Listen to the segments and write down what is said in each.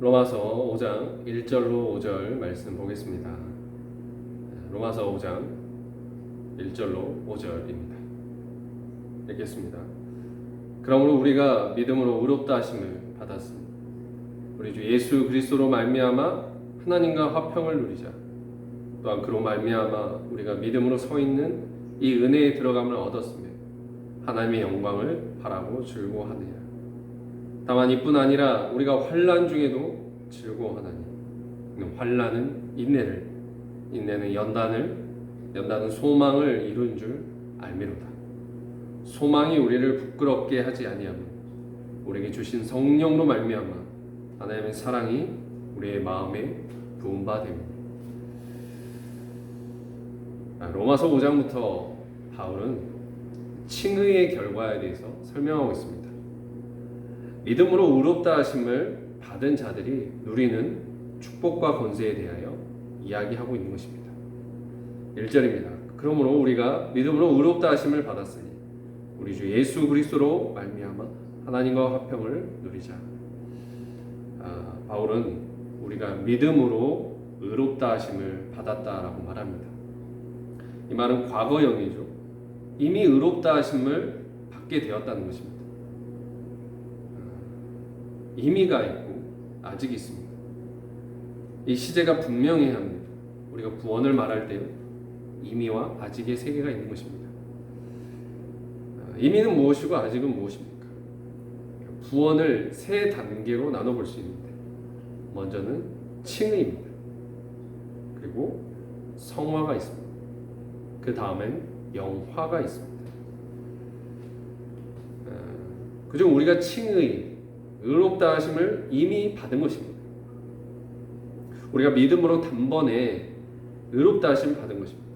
로마서 5장 1절로 5절 말씀 보겠습니다. 로마서 5장 1절로 5절입니다. 읽겠습니다. 그러므로 우리가 믿음으로 의롭다 하심을 받았으니 우리 주 예수 그리스도로 말미암아 하나님과 화평을 누리자. 또한 그로 말미암아 우리가 믿음으로 서 있는 이 은혜에 들어감을 얻었으며 하나님의 영광을 바라고 즐거워하느니라. 다만 이뿐 아니라 우리가 환난 중에도 즐거워하나니 환난은 인내를, 인내는 연단은 소망을 이룬 줄 알미로다. 소망이 우리를 부끄럽게 하지 아니하며 우리에게 주신 성령으로 말미암아 하나님의 사랑이 우리의 마음에 부은 바 됨이니. 로마서 5장부터 바울은 칭의의 결과에 대해서 설명하고 있습니다. 믿음으로 의롭다 하심을 받은 자들이 누리는 축복과 권세에 대하여 이야기하고 있는 것입니다. 1절입니다. 그러므로 우리가 믿음으로 의롭다 하심을 받았으니 우리 주 예수 그리스도로 말미암아 하나님과 화평을 누리자. 바울은 우리가 믿음으로 의롭다 하심을 받았다라고 말합니다. 이 말은 과거형이죠. 이미 의롭다 하심을 받게 되었다는 것입니다. 이미가 있고 아직 있습니다. 이 시제가 분명해야 합니다. 우리가 구원을 말할 때 이미와 아직의 세 개가 있는 것입니다. 이미는 무엇이고 아직은 무엇입니까? 구원을 세 단계로 나눠볼 수 있는데, 먼저는 칭의입니다. 그리고 성화가 있습니다. 그 다음엔 영화가 있습니다. 그중 우리가 칭의, 의롭다 하심을 이미 받은 것입니다. 우리가 믿음으로 단번에 의롭다 하심을 받은 것입니다.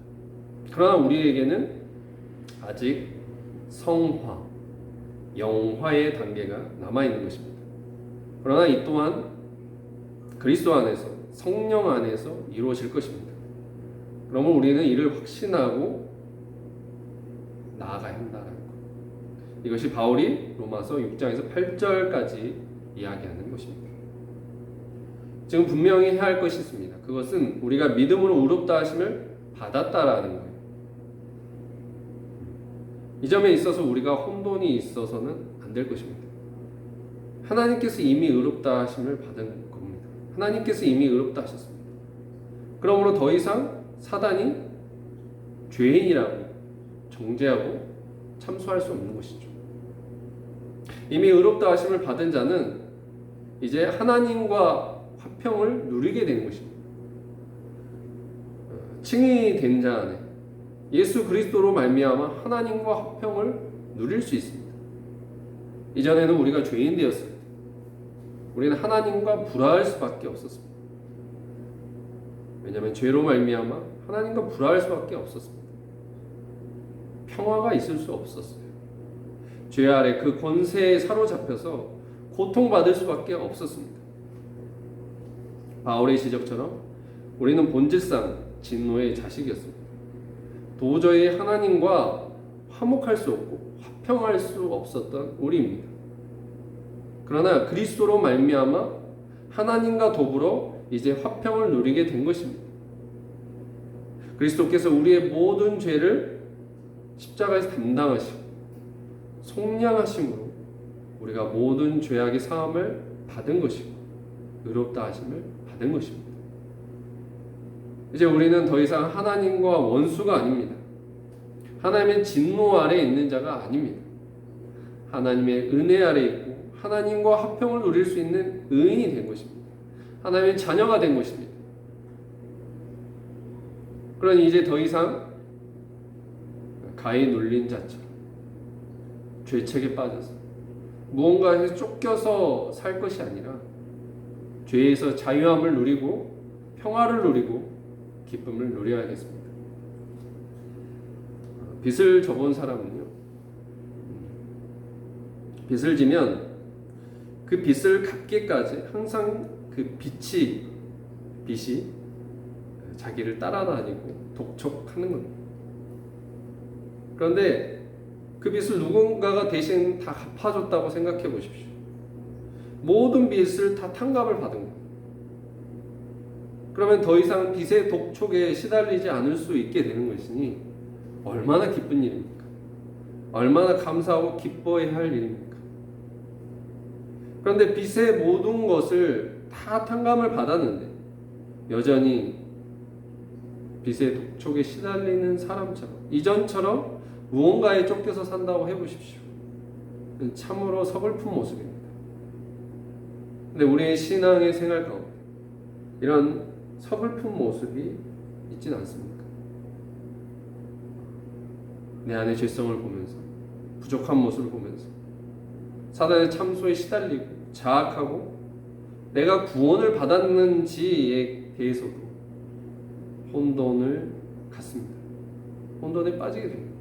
그러나 우리에게는 아직 성화, 영화의 단계가 남아있는 것입니다. 그러나 이 또한 그리스도 안에서, 성령 안에서 이루어질 것입니다. 그러면 우리는 이를 확신하고 나아가야 한다는 것. 이것이 바울이 로마서 6장에서 8절까지 이야기하는 것입니다. 지금 분명히 해야 할 것이 있습니다. 그것은 우리가 믿음으로 의롭다 하심을 받았다라는 거예요. 이 점에 있어서 우리가 혼돈이 있어서는 안 될 것입니다. 하나님께서 이미 의롭다 하심을 받은 겁니다. 하나님께서 이미 의롭다 하셨습니다. 그러므로 더 이상 사단이 죄인이라고 정죄하고 참소할 수 없는 것이죠. 이미 의롭다 하심을 받은 자는 이제 하나님과 화평을 누리게 되는 것입니다. 칭의된 자 안에 예수 그리스도로 말미암아 하나님과 화평을 누릴 수 있습니다. 이전에는 우리가 죄인 되었을 때 우리는 하나님과 불화할 수밖에 없었습니다. 왜냐하면 죄로 말미암아 하나님과 불화할 수밖에 없었습니다. 평화가 있을 수 없었어요. 죄 아래 그 권세에 사로잡혀서 고통받을 수밖에 없었습니다. 바울의 지적처럼 우리는 본질상 진노의 자식이었습니다. 도저히 하나님과 화목할 수 없고 화평할 수 없었던 우리입니다. 그러나 그리스도로 말미암아 하나님과 더불어 이제 화평을 누리게 된 것입니다. 그리스도께서 우리의 모든 죄를 십자가에서 담당하시고 속량하심으로 우리가 모든 죄악의 사함을 받은 것이고 의롭다 하심을 받은 것입니다. 이제 우리는 더 이상 하나님과 원수가 아닙니다. 하나님의 진노 아래 있는 자가 아닙니다. 하나님의 은혜 아래 있고 하나님과 화평을 누릴 수 있는 의인이 된 것입니다. 하나님의 자녀가 된 것입니다. 그러니 이제 더 이상 가히 눌린 자처럼 죄책에 빠져서 무언가에서 쫓겨서 살 것이 아니라 죄에서 자유함을 누리고 평화를 누리고 기쁨을 누려야겠습니다. 빚을 져본 사람은요, 빚을 지면 그 빚을 갚기까지 항상 그 빚이 자기를 따라다니고 독촉하는 겁니다. 그런데 그 빚을 누군가가 대신 다 갚아줬다고 생각해 보십시오. 모든 빚을 다 탕감을 받은 거예요. 그러면 더 이상 빚의 독촉에 시달리지 않을 수 있게 되는 것이니 얼마나 기쁜 일입니까? 얼마나 감사하고 기뻐해야 할 일입니까? 그런데 빚의 모든 것을 다 탕감을 받았는데 여전히 빚의 독촉에 시달리는 사람처럼, 이전처럼 무언가에 쫓겨서 산다고 해보십시오. 참으로 서글픈 모습입니다. 근데 우리의 신앙의 생활 가운데 이런 서글픈 모습이 있진 않습니까? 내 안의 죄성을 보면서, 부족한 모습을 보면서 사단의 참소에 시달리고 자학하고 내가 구원을 받았는지에 대해서도 혼돈을 갖습니다. 혼돈에 빠지게 됩니다.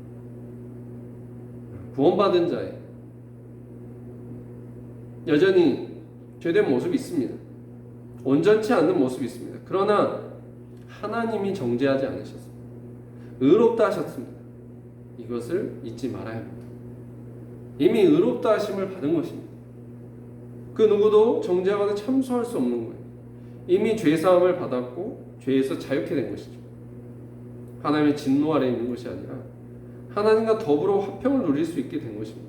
구원받은 자의 여전히 죄된 모습이 있습니다. 온전치 않는 모습이 있습니다. 그러나 하나님이 정죄하지 않으셨습니다. 의롭다 하셨습니다. 이것을 잊지 말아야 합니다. 이미 의롭다 하심을 받은 것입니다. 그 누구도 정죄하거나 참소할 수 없는 거예요. 이미 죄사함을 받았고 죄에서 자유케 된 것이죠. 하나님의 진노 아래 있는 것이 아니라 하나님과 더불어 화평을 누릴 수 있게 된 것입니다.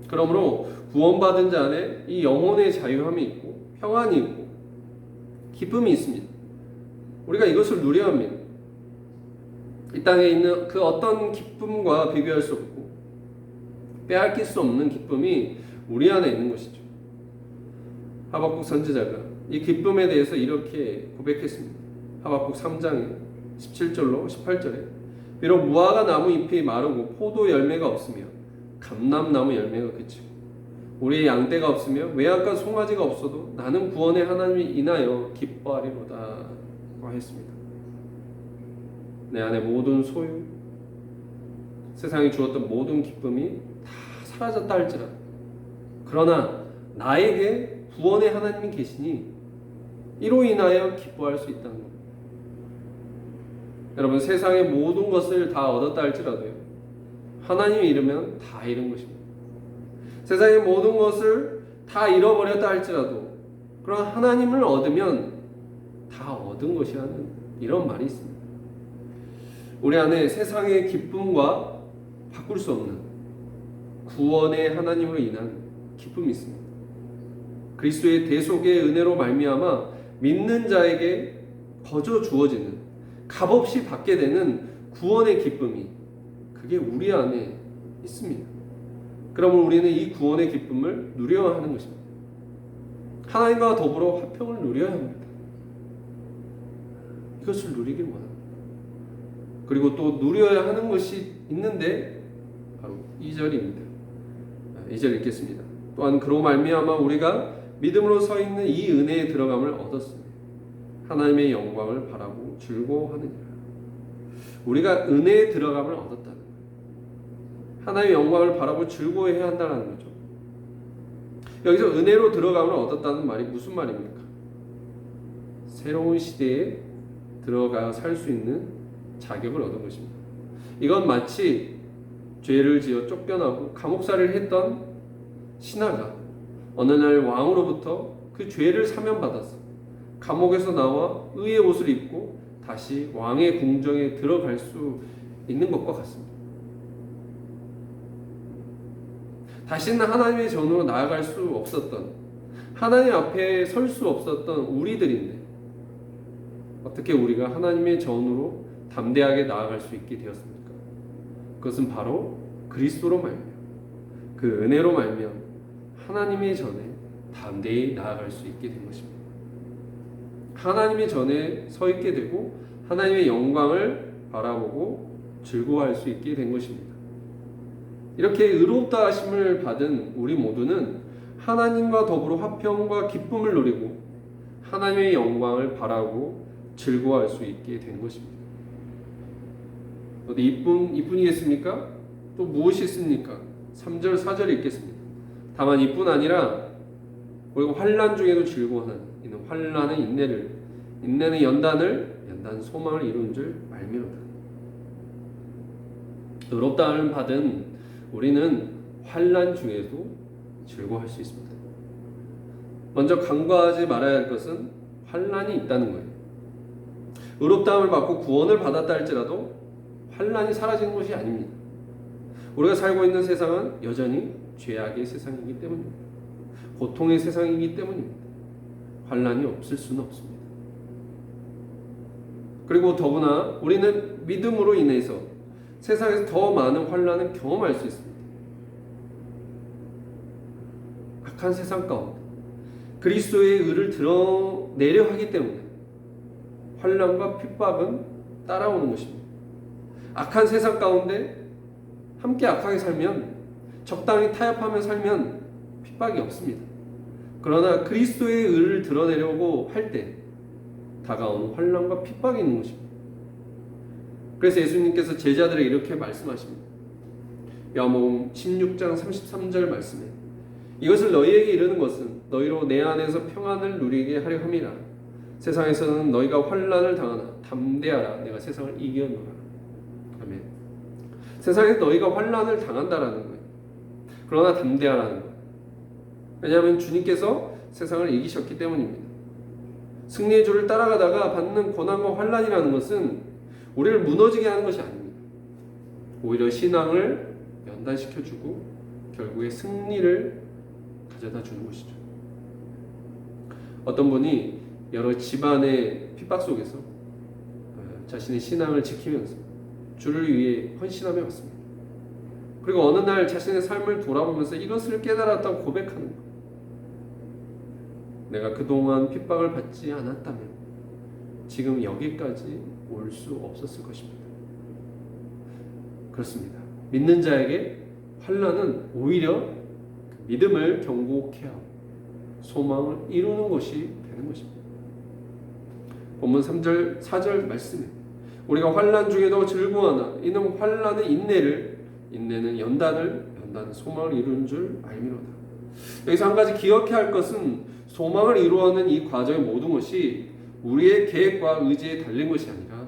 그러므로 구원받은 자 안에 이 영혼의 자유함이 있고 평안이 있고 기쁨이 있습니다. 우리가 이것을 누려야 합니다. 이 땅에 있는 그 어떤 기쁨과 비교할 수 없고 빼앗길 수 없는 기쁨이 우리 안에 있는 것이죠. 하박국 선지자가 이 기쁨에 대해서 이렇게 고백했습니다. 하박국 3장에 17절로 18절에 비록 무화과 나무 잎이 마르고 포도 열매가 없으며 감람나무 열매가 그치고 우리의 양떼가 없으며 외양간 송아지가 없어도 나는 구원의 하나님이 인하여 기뻐하리로다 했습니다. 내 안에 모든 소유, 세상이 주었던 모든 기쁨이 다 사라졌다 할지라도 그러나 나에게 구원의 하나님이 계시니 이로 인하여 기뻐할 수 있다는 겁니다. 여러분, 세상의 모든 것을 다 얻었다 할지라도요, 하나님이 잃으면 다 잃은 것입니다. 세상의 모든 것을 다 잃어버렸다 할지라도 그런 하나님을 얻으면 다 얻은 것이라는 이런 말이 있습니다. 우리 안에 세상의 기쁨과 바꿀 수 없는 구원의 하나님으로 인한 기쁨이 있습니다. 그리스도의 대속의 은혜로 말미암아 믿는 자에게 거저 주어지는 값없이 받게 되는 구원의 기쁨이 그게 우리 안에 있습니다. 그러면 우리는 이 구원의 기쁨을 누려야 하는 것입니다. 하나님과 더불어 화평을 누려야 합니다. 이것을 누리길 원합니다. 그리고 또 누려야 하는 것이 있는데 바로 2절입니다. 2절 읽겠습니다. 또한 그로 말미암아 우리가 믿음으로 서 있는 이 은혜에 들어감을 얻었으니 하나님의 영광을 바라고 즐거워하느니라. 우리가 은혜에 들어감을 얻었다는 거예요. 하나님의 영광을 바라고 즐거워해야 한다는 거죠. 여기서 은혜로 들어감을 얻었다는 말이 무슨 말입니까? 새로운 시대에 들어가 살 수 있는 자격을 얻은 것입니다. 이건 마치 죄를 지어 쫓겨나고 감옥살이를 했던 신하가 어느 날 왕으로부터 그 죄를 사면받아서 감옥에서 나와 의의 옷을 입고 다시 왕의 궁정에 들어갈 수 있는 것과 같습니다. 다시는 하나님의 전으로 나아갈 수 없었던, 하나님 앞에 설 수 없었던 우리들인데 어떻게 우리가 하나님의 전으로 담대하게 나아갈 수 있게 되었습니까? 그것은 바로 그리스도로 말미암아 그 은혜로 말미암아 하나님의 전에 담대히 나아갈 수 있게 된 것입니다. 하나님의 전에 서 있게 되고 하나님의 영광을 바라보고 즐거워할 수 있게 된 것입니다. 이렇게 의롭다 하심을 받은 우리 모두는 하나님과 더불어 화평과 기쁨을 누리고 하나님의 영광을 바라고 즐거워할 수 있게 된 것입니다. 어디 이뿐이겠습니까? 또 무엇이 있습니까? 3절 4절 읽겠습니다. 다만 이뿐 아니라 우리가 환난 중에도 즐거워하는 이는 환난의 인내를, 인내는 연단을, 연단 소망을 이룬 줄 알미로다. 의롭다함을 받은 우리는 환난 중에도 즐거워할 수 있습니다. 먼저 간과하지 말아야 할 것은 환난이 있다는 거예요. 의롭다함을 받고 구원을 받았다 할지라도 환난이 사라지는 것이 아닙니다. 우리가 살고 있는 세상은 여전히 죄악의 세상이기 때문입니다. 고통의 세상이기 때문입니다. 환난이 없을 수는 없습니다. 그리고 더구나 우리는 믿음으로 인해서 세상에서 더 많은 환난을 경험할 수 있습니다. 악한 세상 가운데 그리스도의 의를 드러내려 하기 때문에 환난과 핍박은 따라오는 것입니다. 악한 세상 가운데 함께 악하게 살면, 적당히 타협하며 살면 핍박이 없습니다. 그러나 그리스도의 의를 드러내려고 할 때 다가오는 환난과 핍박이 있는 것입니다. 그래서 예수님께서 제자들에게 이렇게 말씀하십니다. 요한복음 16장 33절 말씀에 이것을 너희에게 이르는 것은 너희로 내 안에서 평안을 누리게 하려 함이라. 세상에서는 너희가 환난을 당하나 담대하라. 내가 세상을 이겼노라. 아멘. 세상에 너희가 환난을 당한다라는 거예요. 그러나 담대하라는 거예요. 왜냐하면 주님께서 세상을 이기셨기 때문입니다. 승리의 줄을 따라가다가 받는 고난과 환난이라는 것은 우리를 무너지게 하는 것이 아닙니다. 오히려 신앙을 연단시켜주고 결국에 승리를 가져다 주는 것이죠. 어떤 분이 여러 집안의 핍박 속에서 자신의 신앙을 지키면서 주를 위해 헌신하며 왔습니다. 그리고 어느 날 자신의 삶을 돌아보면서 이것을 깨달았다고 고백하는 거예요. 내가 그동안 핍박을 받지 않았다면 지금 여기까지 올 수 없었을 것입니다. 그렇습니다. 믿는 자에게 환난은 오히려 믿음을 견고케 하고 소망을 이루는 것이 되는 것입니다. 본문 3절 4절 말씀에 우리가 환난 중에도 즐거워하나 이는 환난의 인내를, 인내는 연단을, 연단은 소망을 이루는 줄 알미로다. 여기서 한 가지 기억해야 할 것은 소망을 이루어가는 이 과정의 모든 것이 우리의 계획과 의지에 달린 것이 아니라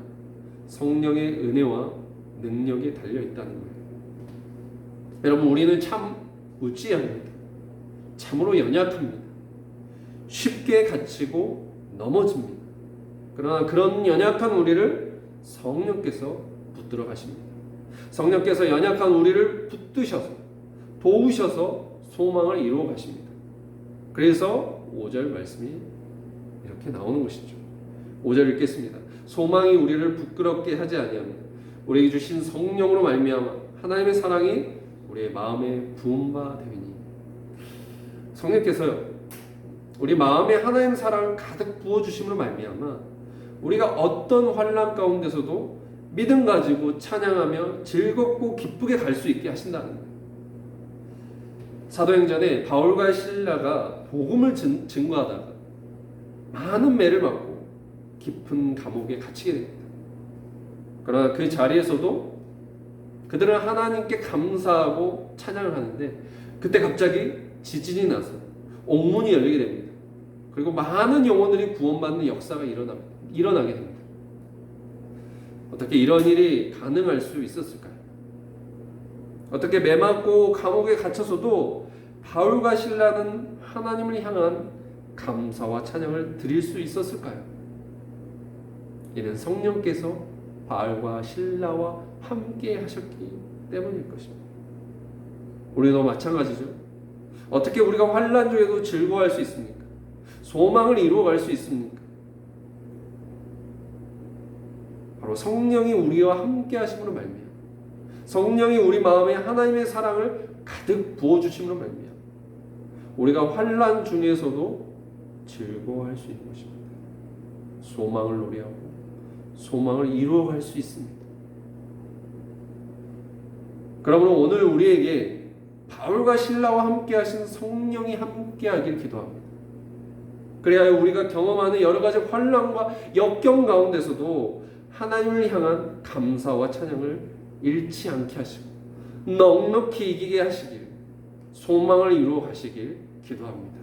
성령의 은혜와 능력에 달려 있다는 거예요. 여러분, 우리는 참 무지합니다. 참으로 연약합니다. 쉽게 갇히고 넘어집니다. 그러나 그런 연약한 우리를 성령께서 붙들어 가십니다. 성령께서 연약한 우리를 붙드셔서 도우셔서 소망을 이루어 가십니다. 그래서 5절 말씀이 이렇게 나오는 것이죠. 5절 읽겠습니다. 소망이 우리를 부끄럽게 하지 아니하며 우리에게 주신 성령으로 말미암아 하나님의 사랑이 우리의 마음에 부은 바 되니. 성령께서요, 우리 마음에 하나님의 사랑을 가득 부어주심으로 말미암아 우리가 어떤 환난 가운데서도 믿음 가지고 찬양하며 즐겁고 기쁘게 갈 수 있게 하신다는 거예요. 사도행전에 바울과 실라가 복음을 증거하다가 많은 매를 맞고 깊은 감옥에 갇히게 됩니다. 그러나 그 자리에서도 그들은 하나님께 감사하고 찬양을 하는데 그때 갑자기 지진이 나서 옥문이 열리게 됩니다. 그리고 많은 영혼들이 구원받는 역사가 일어나게 됩니다. 어떻게 이런 일이 가능할 수 있었을까요? 어떻게 매맞고 감옥에 갇혀서도 바울과 실라는 하나님을 향한 감사와 찬양을 드릴 수 있었을까요? 이는 성령께서 바울과 실라와 함께 하셨기 때문일 것입니다. 우리도 마찬가지죠. 어떻게 우리가 환난 중에도 즐거워할 수 있습니까? 소망을 이루어갈 수 있습니까? 바로 성령이 우리와 함께 하심으로 말미암아 성령이 우리 마음에 하나님의 사랑을 가득 부어주심으로 말미암아 우리가 환난 중에서도 즐거워할 수 있는 것입니다. 소망을 노래하고 소망을 이루어갈 수 있습니다. 그러므로 오늘 우리에게 바울과 실라와 함께 하신 성령이 함께 하길 기도합니다. 그래야 우리가 경험하는 여러 가지 환난과 역경 가운데서도 하나님을 향한 감사와 찬양을 잃지 않게 하시고 넉넉히 이기게 하시길, 소망을 이루어 가시길 기도합니다.